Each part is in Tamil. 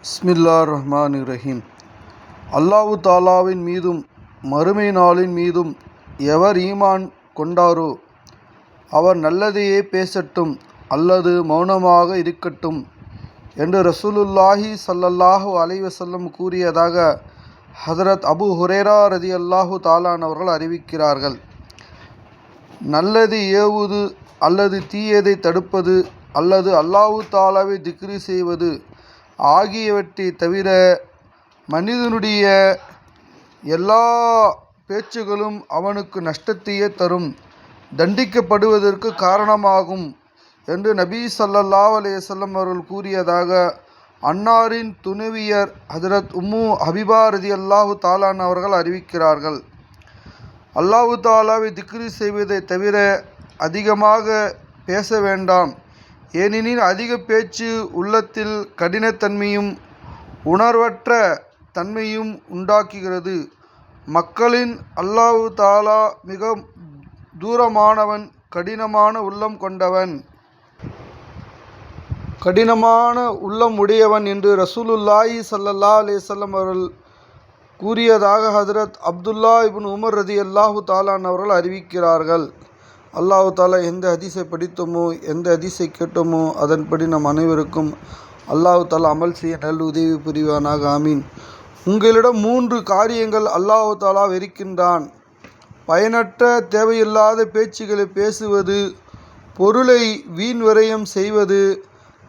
பிஸ்மில்லாஹிர்ரஹ்மானிர்ரஹீம். அல்லாஹு தாலாவின் மீதும் மறுமை நாளின் மீதும் எவர் ஈமான் கொண்டாரோ அவர் நல்லதையே பேசட்டும் அல்லது மௌனமாக இருக்கட்டும் என்று ரசூலுல்லாஹி ஸல்லல்லாஹு அலைஹி வஸல்லம் கூறியதாக ஹதரத் அபு ஹுரைரா ரதியல்லாஹு தாலான் அவர்கள் அறிவிக்கிறார்கள். நல்லது ஏவுவது அல்லது தீயதை தடுப்பது அல்லது அல்லாஹு தாலாவை திக்ரு செய்வது ஆகியவற்றை தவிர மனிதனுடைய எல்லா பேச்சுகளும் அவனுக்கு நஷ்டத்தையே தரும், தண்டிக்கப்படுவதற்கு காரணமாகும் என்று நபி ஸல்லல்லாஹு அலைஹி வஸல்லம் அவர்கள் கூறியதாக அன்னாரின் துணைவியர் ஹதரத் உம்மு ஹபீபா ரதியல்லாஹு தாலான் அவர்கள் அறிவிக்கிறார்கள். அல்லாஹு தாலாவை திக்ரு செய்வதை தவிர அதிகமாக பேச வேண்டாம். ஏனெனில் அதிக பேச்சு உள்ளத்தில் கடினத்தன்மையும் உணர்வற்ற தன்மையும் உண்டாக்குகிறது. மக்களின் அல்லாஹு தாலா மிக தூரமானவன், கடினமான உள்ளம் கொண்டவன், கடினமான உள்ளம் உடையவன் என்று ரசூலுல்லாஹி ஸல்லல்லாஹு அலைஹி வஸல்லம் அவர்கள் கூறியதாக ஹதரத் அப்துல்லா இப்னு உமர் ரதியல்லாஹு தாலான் அவர்கள் அறிவிக்கிறார்கள். அல்லாஹு தாலா எந்த ஹதீஸை படித்தோமோ எந்த ஹதீஸை கேட்டோமோ அதன்படி நம் அனைவருக்கும் அல்லாஹு தாலா அமல் செய்ய நல்ல உதவி புரிவானாக. ஆமீன். உங்களிடம் 3 காரியங்கள் அல்லாஹு தாலா வெறுக்கின்றான்: பயனற்ற தேவையில்லாத பேச்சுகளை பேசுவது, பொருளை வீண் விரயம் செய்வது,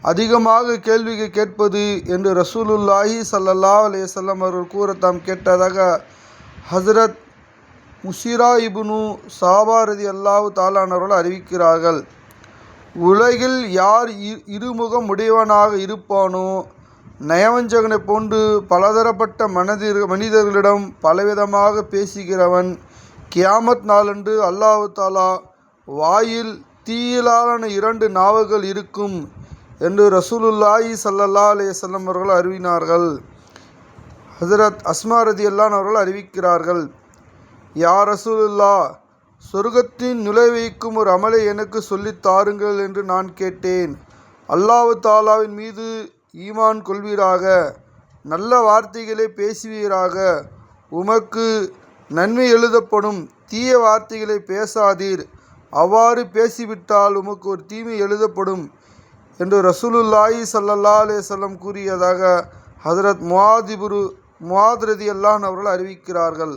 அதிகமாக கேள்விகள் கேட்பது என்று ரசூலுல்லாஹி ஸல்லல்லாஹு அலைஹி வஸல்லம் அவர்கள் கூற தாம் கேட்டதாக ஹஸரத் முஸிரா இப்னு சாபா ரலியல்லாஹு தாலான் அவர்கள் அறிவிக்கிறார்கள். உலகில் யார் இருமுகம் உடையவனாக இருப்பானோ, நயவஞ்சகனை போன்று பலதரப்பட்ட மனிதர்களிடம் பலவிதமாக பேசுகிறவன், கியாமத் நாளன்று அல்லாஹு தாலா வாயில் தீயிலான 2 நாவுகள் இருக்கும் என்று ரசூலுல்லாஹி ஸல்லல்லாஹு அலைஹி வஸல்லம் அவர்கள் அறிவினார்கள். ஹஸரத் அஸ்மா ரதியல்லாஹு அவர்கள் அறிவிக்கிறார்கள், யா ரசூலுல்லாஹ், சொர்க்கத்தின் நுழைவைக்கும் ஒரு அமலை எனக்கு சொல்லித் தாருங்கள் என்று நான் கேட்டேன். அல்லாஹு தாலாவின் மீது ஈமான் கொள்வீராக, நல்ல வார்த்தைகளை பேசுவீராக, உமக்கு நன்மை எழுதப்படும், தீய வார்த்தைகளை பேசாதீர், அவ்வாறு பேசிவிட்டால் உமக்கு ஒரு தீமை எழுதப்படும் என்று ரசூலுல்லாஹி ஸல்லல்லாஹு அலைஹி வஸல்லம் கூறியதாக ஹதரத் முஆத் ரதியல்லாஹு அவர்கள் அறிவிக்கிறார்கள்.